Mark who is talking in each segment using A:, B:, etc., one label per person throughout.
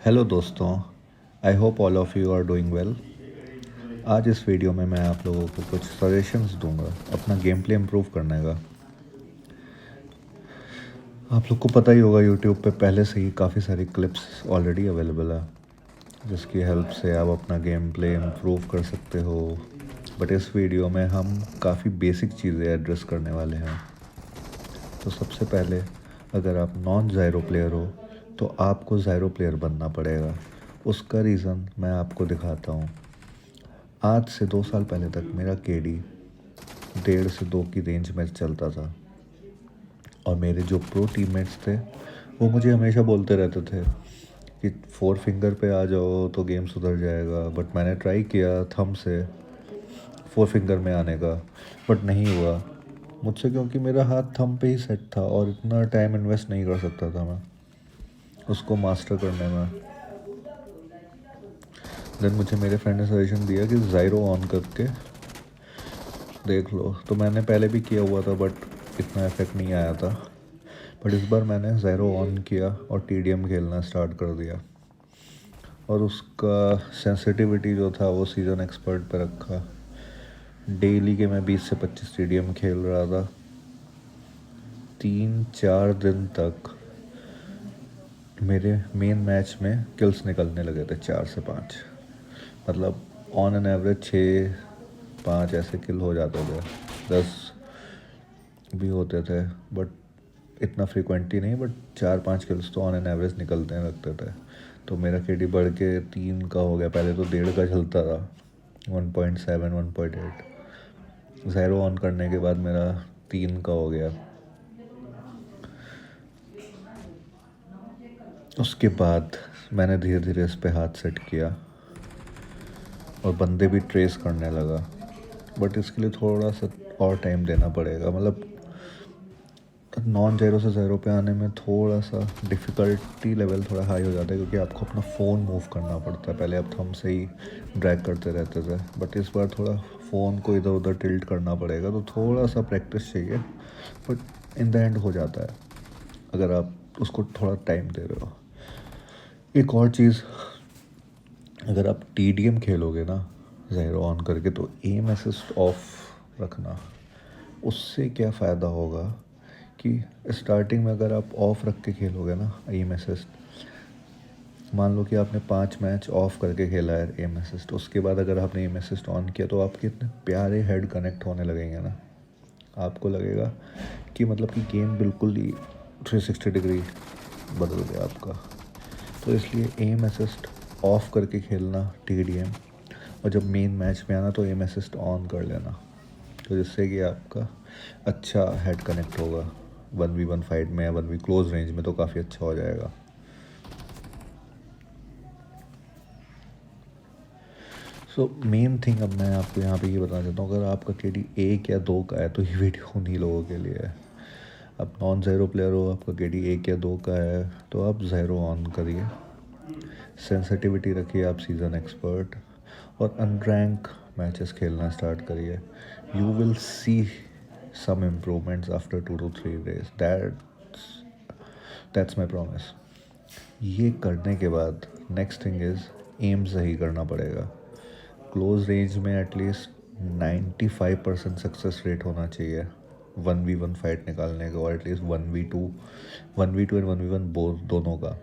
A: Hello दोस्तों, I hope all of you are doing well. आज इस वीडियो में मैं आप लोगों को कुछ सजेशंस दूंगा अपना गेम प्ले इम्प्रूव करने का। आप लोग को पता ही होगा यूट्यूब पे पहले से ही काफ़ी सारी क्लिप्स ऑलरेडी अवेलेबल है जिसकी हेल्प से आप अपना गेम प्ले इम्प्रूव कर सकते हो। बट इस वीडियो में हम काफ़ी बेसिक चीज़ें एड्रेस करने वाले हैं। तो सबसे पहले, अगर आप नॉन ज़ायरो प्लेयर हो तो आपको ज़ायरो प्लेयर बनना पड़ेगा। उसका रीज़न मैं आपको दिखाता हूँ। आज से 2 साल पहले तक मेरा केडी 1.5 से 2 की रेंज में चलता था और मेरे जो प्रो टीममेट्स थे वो मुझे हमेशा बोलते रहते थे कि 4 फिंगर पे आ जाओ तो गेम सुधर जाएगा। बट मैंने ट्राई किया थंब से 4 फिंगर में आने का, बट नहीं हुआ मुझसे, क्योंकि मेरा हाथ थंब पे ही सेट था और इतना टाइम इन्वेस्ट नहीं कर सकता था मैं उसको मास्टर करने में। देन मुझे मेरे फ्रेंड ने सजेशन दिया कि ज़ायरो ऑन करके देख लो। तो मैंने पहले भी किया हुआ था बट इतना इफेक्ट नहीं आया था। बट इस बार मैंने ज़ायरो ऑन किया और टीडीएम खेलना स्टार्ट कर दिया और उसका सेंसिटिविटी जो था वो सीज़न एक्सपर्ट पे रखा। डेली के मैं 20 से 25 टीडीएम खेल रहा था 3-4 दिन तक। मेरे मेन मैच में किल्स निकलने लगे थे 4 से 5, मतलब ऑन एन एवरेज 6-5 ऐसे किल हो जाते थे। 10 भी होते थे बट इतना फ्रिक्वेंटली नहीं, बट 4-5 किल्स तो ऑन एन एवरेज निकलते लगते थे। तो मेरा केडी बढ़ के 3 का हो गया। पहले तो 1.5 का चलता था, 1.7 1.8। ज़ायरो ऑन करने के बाद मेरा 3 का हो गया। उसके बाद मैंने धीरे धीरे इस पे हाथ सेट किया और बंदे भी ट्रेस करने लगा। बट इसके लिए थोड़ा सा और टाइम देना पड़ेगा। मतलब नॉन ज़ायरो से ज़ायरो पे आने में थोड़ा सा डिफ़िकल्टी लेवल थोड़ा हाई हो जाता है, क्योंकि आपको अपना फ़ोन मूव करना पड़ता है। पहले आप थंब से ही ड्रैग करते रहते थे, बट इस बार थोड़ा फ़ोन को इधर उधर टिल्ट करना पड़ेगा। तो थोड़ा सा प्रैक्टिस चाहिए, बट इन द एंड हो जाता है अगर आप उसको थोड़ा टाइम दे रहे हो। एक और चीज़, अगर आप टीडीएम खेलोगे ना ज़ायरो ऑन करके, तो एम असिस्ट ऑफ रखना। उससे क्या फ़ायदा होगा कि स्टार्टिंग में अगर आप ऑफ रख के खेलोगे ना एम असिस्ट, मान लो कि आपने 5 मैच ऑफ करके खेला है एम असिस्ट, उसके बाद अगर आपने एम असिस्ट ऑन किया तो आपके इतने प्यारे हेड कनेक्ट होने लगेंगे ना, आपको लगेगा कि मतलब कि गेम बिल्कुल ही 360 डिग्री बदल गया आपका। तो इसलिए एम असिस्ट ऑफ करके खेलना टीडीएम, और जब मेन मैच में आना तो एम असिस्ट ऑन कर लेना, तो जिससे कि आपका अच्छा हेड कनेक्ट होगा 1v1 फाइट में या 1v क्लोज रेंज में तो काफ़ी अच्छा हो जाएगा। सो मेन थिंग अब मैं आपको यहाँ पे ये बताना चाहता हूँ, अगर आपका केडी 1 या 2 का है तो ये वीडियो उन्हीं लोगों के लिए है। आप नॉन ज़ायरो प्लेयर हो, आपका केडी 1 या 2 का है तो आप ज़ायरो ऑन करिए, सेंसिटिविटी रखिए आप सीज़न एक्सपर्ट, और अनरैंक मैचेस खेलना स्टार्ट करिए। You will see some improvements after 2 to 3 days. That's my promise. ये करने के बाद नेक्स्ट थिंग इज़ एम सही करना पड़ेगा। क्लोज रेंज में एटलीस्ट 95% सक्सेस रेट होना चाहिए 1v1 फाइट निकालने का, और at least 1v2 and 1v1 both दोनों का।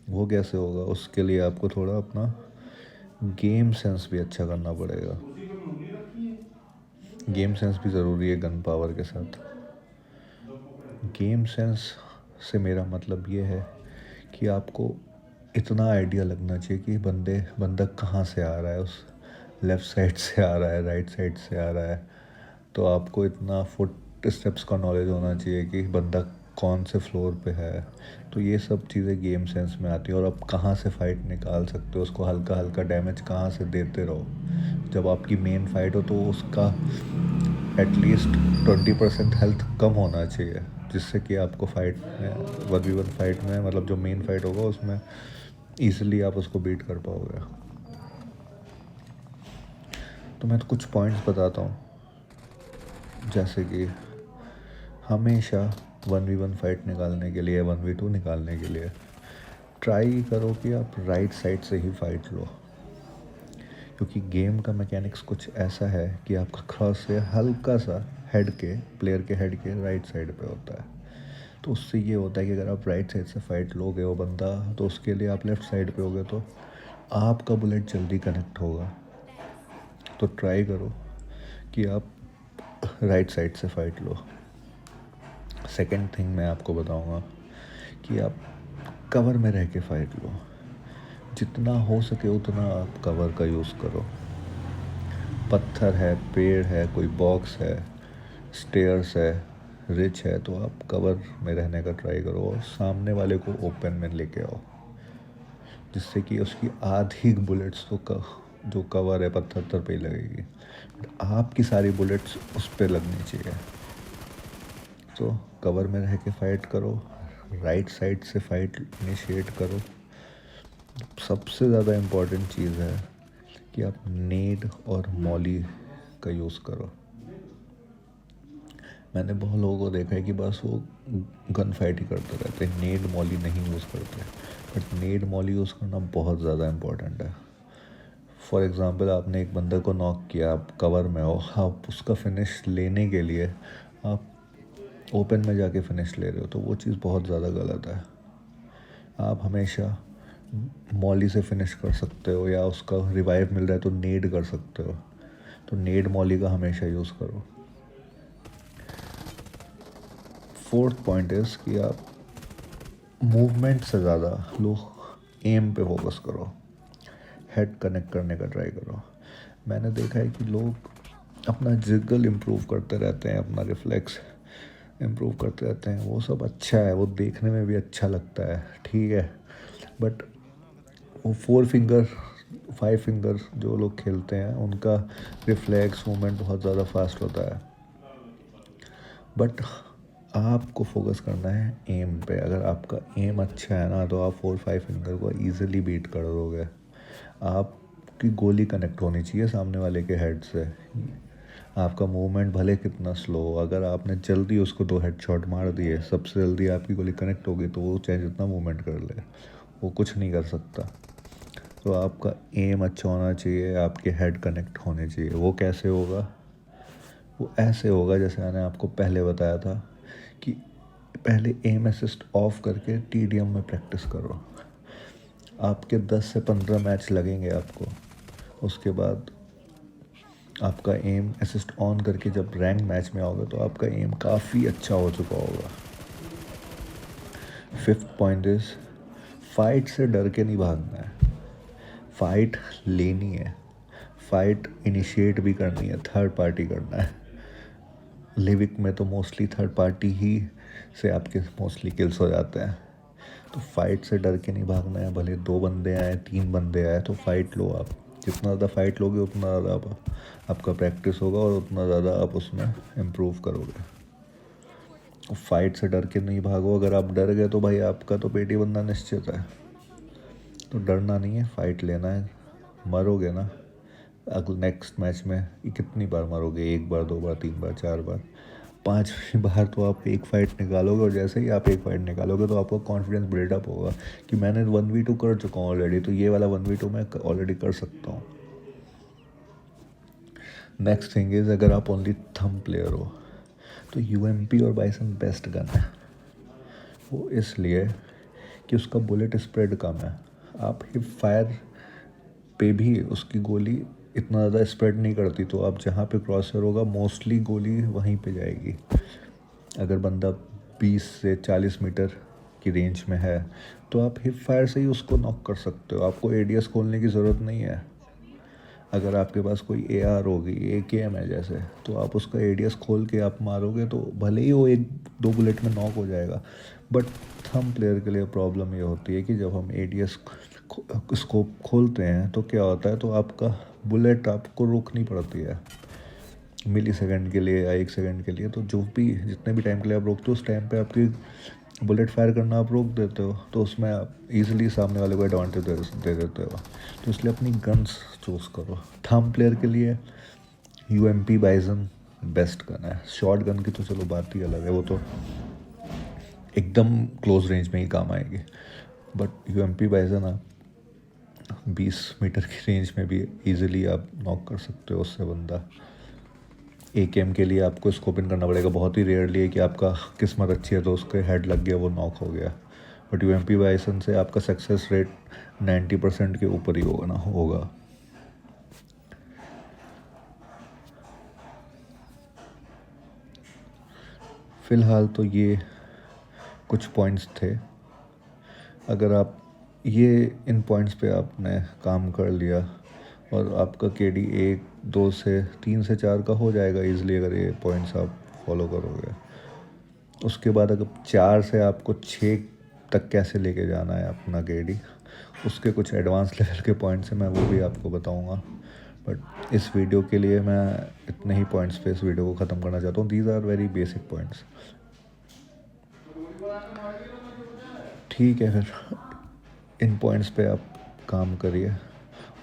A: वो कैसे होगा? उसके लिए आपको थोड़ा अपना गेम सेंस भी अच्छा करना पड़ेगा। गेम सेंस भी ज़रूरी है गन पावर के साथ। गेम सेंस से मेरा मतलब ये है कि आपको इतना आइडिया लगना चाहिए कि बंदा कहाँ से आ रहा है, उस लेफ़्ट साइड से आ रहा है, राइट साइड से आ रहा है। तो आपको इतना फुट स्टेप्स का नॉलेज होना चाहिए कि बंदा कौन से फ्लोर पे है। तो ये सब चीज़ें गेम सेंस में आती हैं, और आप कहाँ से फ़ाइट निकाल सकते हो, उसको हल्का हल्का डैमेज कहाँ से देते रहो। जब आपकी मेन फाइट हो तो उसका एटलीस्ट 20% हेल्थ कम होना चाहिए, जिससे कि आपको फाइट में 1v1 फाइट में, मतलब जो मेन फाइट होगा उसमें ईजिली आप उसको बीट कर पाओगे। तो मैं तो कुछ पॉइंट्स बताता हूँ, जैसे कि हमेशा 1v1 फाइट निकालने के लिए, 1v2 निकालने के लिए ट्राई करो कि आप राइट साइड से ही फाइट लो, क्योंकि गेम का मैकेनिक्स कुछ ऐसा है कि आपका क्रॉस से हल्का सा हेड के प्लेयर के हेड के राइट साइड पे होता है। तो उससे ये होता है कि अगर आप राइट साइड से फाइट लोगे वो बंदा, तो उसके लिए आप लेफ़्ट साइड पे होगे तो आपका बुलेट जल्दी कनेक्ट होगा। तो ट्राई करो कि आप राइट साइड से फाइट लो। सेकंड थिंग मैं आपको बताऊंगा कि आप कवर में रह के फाइट लो। जितना हो सके उतना आप कवर का यूज़ करो। पत्थर है, पेड़ है, कोई बॉक्स है, स्टेयर्स है, रिच है, तो आप कवर में रहने का ट्राई करो और सामने वाले को ओपन में लेके आओ, जिससे कि उसकी आधी बुलेट्स तो जो कवर है पत्थर पे ही लगेगी, बट आपकी सारी बुलेट्स उस पर लगनी चाहिए। तो कवर में रह के फाइट करो, राइट साइड से फाइट इनिशिएट करो। सबसे ज़्यादा इम्पॉर्टेंट चीज़ है कि आप नेड और मॉली का यूज़ करो। मैंने बहुत लोगों को देखा है कि बस वो गन फाइट ही करते रहते हैं, नेड मॉली नहीं यूज़ करते। बट नेड मॉली यूज़ करना बहुत ज़्यादा इम्पॉर्टेंट है। फॉर एग्ज़ाम्पल, आपने एक बंदे को नॉक किया, आप कवर में हो, आप उसका फिनिश लेने के लिए आप ओपन में जाके फिनिश ले रहे हो, तो वो चीज़ बहुत ज़्यादा गलत है। आप हमेशा मॉली से फिनिश कर सकते हो, या उसका रिवाइव मिल रहा है तो नेड कर सकते हो, तो नेड मॉली का हमेशा यूज़ करो। फोर्थ पॉइंट इज़ कि आप मूवमेंट से ज़्यादा लोग एम पे फोकस करो, हेड कनेक्ट करने का ट्राई करो। मैंने देखा है कि लोग अपना जिगल इम्प्रूव करते रहते हैं, अपना रिफ्लेक्स इम्प्रूव करते रहते हैं, वो सब अच्छा है, वो देखने में भी अच्छा लगता है, ठीक है। बट वो 4 फिंगर 5 फिंगर जो लोग खेलते हैं उनका रिफ्लेक्स मूवमेंट बहुत ज़्यादा फास्ट होता है। बट आपको फोकस करना है एम पे। अगर आपका एम अच्छा है ना, तो आप 4 5 फिंगर को ईज़िली बीट कर दोगे। आपकी गोली कनेक्ट होनी चाहिए सामने वाले के हेड से। आपका मूवमेंट भले कितना स्लो हो, अगर आपने जल्दी उसको 2 हेडशॉट मार दिए, सबसे जल्दी आपकी गोली कनेक्ट होगी, तो वो चाहे जितना मूवमेंट कर ले वो कुछ नहीं कर सकता। तो आपका एम अच्छा होना चाहिए, आपके हेड कनेक्ट होने चाहिए। वो कैसे होगा? वो ऐसे होगा जैसे मैंने आपको पहले बताया था कि पहले एम असिस्ट ऑफ करके टीडीएम में प्रैक्टिस करो। आपके 10 से 15 मैच लगेंगे आपको। उसके बाद आपका एम असिस्ट ऑन करके जब रैंक मैच में आओगे तो आपका एम काफ़ी अच्छा हो चुका होगा। फिफ्थ पॉइंट इज़, फाइट से डर के नहीं भागना है, फाइट लेनी है, फाइट इनिशिएट भी करनी है, थर्ड पार्टी करना है। लिविक में तो मोस्टली थर्ड पार्टी ही से आपके मोस्टली किल्स हो जाते हैं। तो फाइट से डर के नहीं भागना है, भले 2 बंदे आए 3 बंदे आए, तो फाइट लो आप। जितना ज़्यादा फाइट लोगे उतना ज़्यादा आपका प्रैक्टिस होगा और उतना ज़्यादा आप उसमें इम्प्रूव करोगे। फाइट से डर के नहीं भागो। अगर आप डर गए तो भाई आपका तो पेट ही बनना निश्चित है। तो डरना नहीं है, फाइट लेना है। मरोगे ना, अगले नेक्स्ट मैच में कितनी बार मरोगे? 1 बार, 2 बार, 3 बार, 4 बार, 5वीं बार तो आप एक फ़ाइट निकालोगे। और जैसे ही आप एक फ़ाइट निकालोगे तो आपका कॉन्फिडेंस बिल्डअप होगा कि मैंने 1v2 कर चुका हूँ ऑलरेडी, तो ये वाला 1v2 मैं ऑलरेडी कर सकता हूँ। नेक्स्ट थिंग इज़, अगर आप ओनली थंब प्लेयर हो तो यूएमपी और बाइसन बेस्ट गन है। वो इसलिए कि उसका बुलेट स्प्रेड कम है। आप हिप फायर पे भी उसकी गोली इतना ज़्यादा स्प्रेड नहीं करती, तो आप जहाँ पे क्रॉसर होगा मोस्टली गोली वहीं पे जाएगी। अगर बंदा 20 से 40 मीटर की रेंज में है तो आप हिप फायर से ही उसको नॉक कर सकते हो, आपको एडीएस खोलने की ज़रूरत नहीं है। अगर आपके पास कोई एआर होगी, एकेएम है जैसे, तो आप उसका एडीएस खोल के आप मारोगे तो भले ही वो 1-2 बुलेट में नॉक हो जाएगा। बट थंब प्लेयर के लिए प्रॉब्लम ये होती है कि जब हम एडीएस स्कोप खोलते हैं तो क्या होता है, तो आपका बुलेट आपको रोकनी पड़ती है मिली सेकंड के लिए या 1 सेकंड के लिए। तो जो भी जितने भी टाइम के लिए आप रोकते हो, उस टाइम पे आपकी बुलेट फायर करना आप रोक देते हो, तो उसमें आप ईजिली सामने वाले को एडवांटेज दे देते हो। तो इसलिए अपनी गन्स चूज़ करो। थंब प्लेयर के लिए यूएमपी बाइजन बेस्ट गन है। शॉर्ट गन की तो चलो बात ही अलग है, वो तो एकदम क्लोज रेंज में ही काम आएगी। बट यूएमपी बाइसन आप 20 मीटर की रेंज में भी इजीली आप नॉक कर सकते हो उससे बंदा। एकेएम के लिए आपको स्कोप इन करना पड़ेगा, बहुत ही रेयरली है कि आपका किस्मत अच्छी है तो उसके हेड लग गया, वो नॉक हो गया। बट यूएमपी बाइसन से आपका सक्सेस रेट 90% के ऊपर ही होगा। फ़िलहाल तो ये कुछ पॉइंट्स थे। अगर आप इन पॉइंट्स पे आपने काम कर लिया और आपका केडी 1 2 से 3 से 4 का हो जाएगा इजीली, अगर ये पॉइंट्स आप फॉलो करोगे। उसके बाद अगर 4 से आपको 6 तक कैसे लेके जाना है अपना केडी, उसके कुछ एडवांस लेवल के पॉइंट्स हैं, मैं वो भी आपको बताऊंगा। बट इस वीडियो के लिए मैं इतने ही पॉइंट्स पे इस वीडियो को ख़त्म करना चाहता हूँ। These are very basic points. ठीक है, फिर इन पॉइंट्स पे आप काम करिए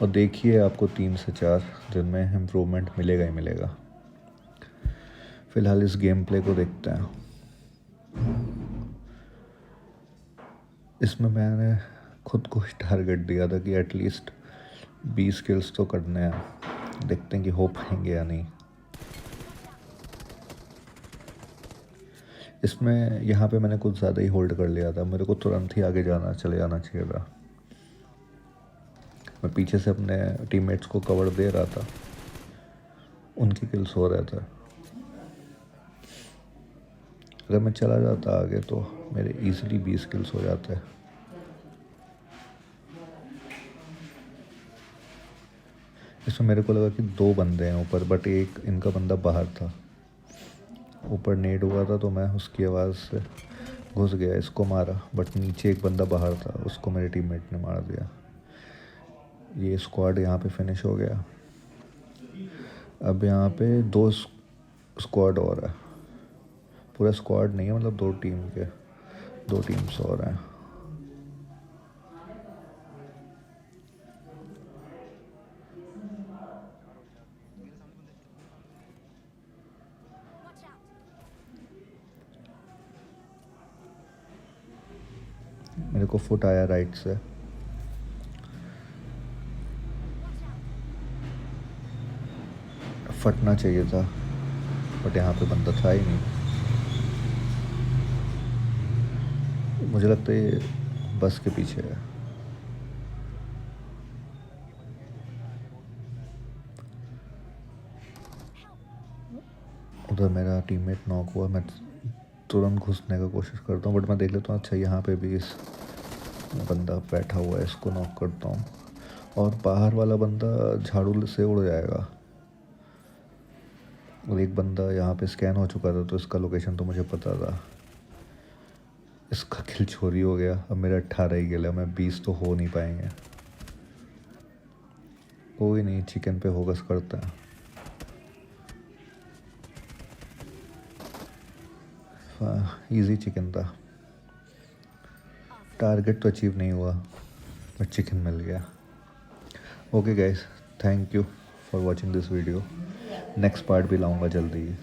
A: और देखिए आपको 3 से 4 दिन में इम्प्रूवमेंट मिलेगा ही मिलेगा। फ़िलहाल इस गेम प्ले को देखते हैं। इसमें मैंने खुद को ही टारगेट दिया था कि एटलीस्ट 20 किल्स तो करने हैं, देखते हैं कि हो पाएंगे या नहीं। इसमें यहाँ पे मैंने कुछ ज़्यादा ही होल्ड कर लिया था, मेरे को तुरंत ही आगे चले जाना चाहिए था। मैं पीछे से अपने टीममेट्स को कवर दे रहा था, उनकी किल्स हो रहे थे। अगर मैं चला जाता आगे तो मेरे इजीली 20 किल्स हो जाते। इसमें मेरे को लगा कि 2 बंदे हैं ऊपर, बट एक इनका बंदा बाहर था। ऊपर नेड हुआ था तो मैं उसकी आवाज़ से घुस गया, इसको मारा, बट नीचे एक बंदा बाहर था, उसको मेरे टीममेट ने मार दिया। ये स्क्वाड यहाँ पे फिनिश हो गया। अब यहाँ पे 2 स्क्वाड और है, पूरा स्क्वाड नहीं है, मतलब 2 टीम्स और हैं। मेरे को फुट आया राइट से, फटना चाहिए था, बट यहाँ पे बंदा था ही नहीं। मुझे लगता है ये बस के पीछे है। उधर मेरा टीममेट नॉक हुआ, मैं तुरंत घुसने का कोशिश करता हूँ, बट मैं देख लेता हूँ अच्छा यहाँ पे भी इस बंदा बैठा हुआ है, इसको नॉक करता हूँ और बाहर वाला बंदा झाड़ू से उड़ जाएगा। और एक बंदा यहाँ पे स्कैन हो चुका था तो इसका लोकेशन तो मुझे पता था। इसका किल चोरी हो गया, अब मेरा 18 ही किल है, मैं 20 तो हो नहीं पाएंगे। कोई नहीं, चिकन पे फोकस करते हैं। इजी चिकन था, टारगेट तो अचीव नहीं हुआ बट चिकन मिल गया। Okay guys, thank you for watching this video. Next part भी लाऊंगा जल्दी ही।